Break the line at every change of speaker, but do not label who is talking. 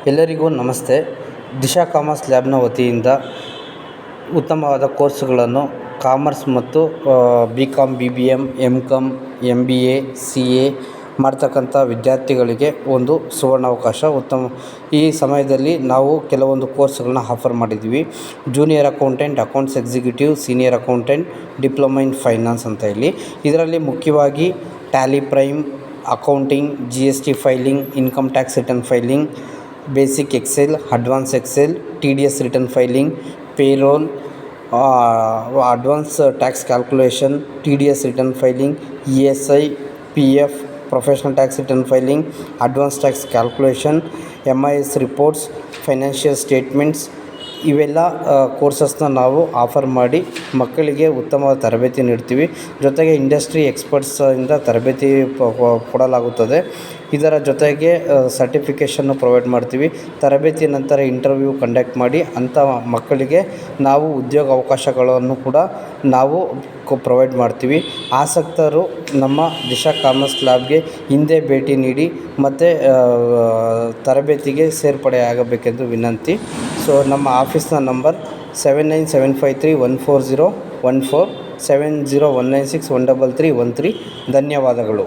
ಎಲ್ಲರಿಗೂ ನಮಸ್ತೆ. ದಿಶಾ ಕಾಮರ್ಸ್ ಲ್ಯಾಬ್ನ ವತಿಯಿಂದ ಉತ್ತಮವಾದ ಕೋರ್ಸ್ಗಳನ್ನು ಕಾಮರ್ಸ್ ಮತ್ತು BCom, BBM, MCom, MBA, CA ಮಾಡ್ತಕ್ಕಂಥ ವಿದ್ಯಾರ್ಥಿಗಳಿಗೆ ಒಂದು ಸುವರ್ಣಾವಕಾಶ. ಈ ಸಮಯದಲ್ಲಿ ನಾವು ಕೆಲವೊಂದು ಕೋರ್ಸ್ಗಳನ್ನ ಆಫರ್ ಮಾಡಿದ್ದೀವಿ. Junior accountant, accounts executive, senior accountant, diploma in finance ಅಂತ ಹೇಳಿ. ಇದರಲ್ಲಿ ಮುಖ್ಯವಾಗಿ Tally Prime, accounting, GST filing, income tax return filing, basic Excel, advance Excel, TDS return filing, payroll, advance tax calculation, TDS return filing, ESI, PF, professional tax return filing, advance tax calculation, MIS reports, financial statements, ಇವೆಲ್ಲ ಕೋರ್ಸಸ್ನ ನಾವು offer ಮಾಡಿ ಮಕ್ಕಳಿಗೆ ಉತ್ತಮವಾದ ತರಬೇತಿ ನೀಡ್ತೀವಿ. ಜೊತೆಗೆ industry ಎಕ್ಸ್ಪರ್ಟ್ಸಿಂದ ತರಬೇತಿ ಕೊಡಲಾಗುತ್ತದೆ. ಇದರ ಜೊತೆಗೆ ಸರ್ಟಿಫಿಕೇಷನ್ನು ಪ್ರೊವೈಡ್ ಮಾಡ್ತೀವಿ. ತರಬೇತಿ ನಂತರ ಇಂಟರ್ವ್ಯೂ ಕಂಡಕ್ಟ್ ಮಾಡಿ ಅಂಥ ಮಕ್ಕಳಿಗೆ ನಾವು ಉದ್ಯೋಗ ಅವಕಾಶಗಳನ್ನು ಕೂಡ ನಾವು ಪ್ರೊವೈಡ್ ಮಾಡ್ತೀವಿ. ಆಸಕ್ತರು ನಮ್ಮ ದಿಶಾ ಕಾಮರ್ಸ್ ಲ್ಯಾಬ್ಗೆ ಹಿಂದೆ ಭೇಟಿ ನೀಡಿ ಮತ್ತು ತರಬೇತಿಗೆ ಸೇರ್ಪಡೆಯಾಗಬೇಕೆಂದು ವಿನಂತಿ. ನಮ್ಮ ಆಫೀಸ್ನ ನಂಬರ್ 7975314014, 7019613313. ಧನ್ಯವಾದಗಳು.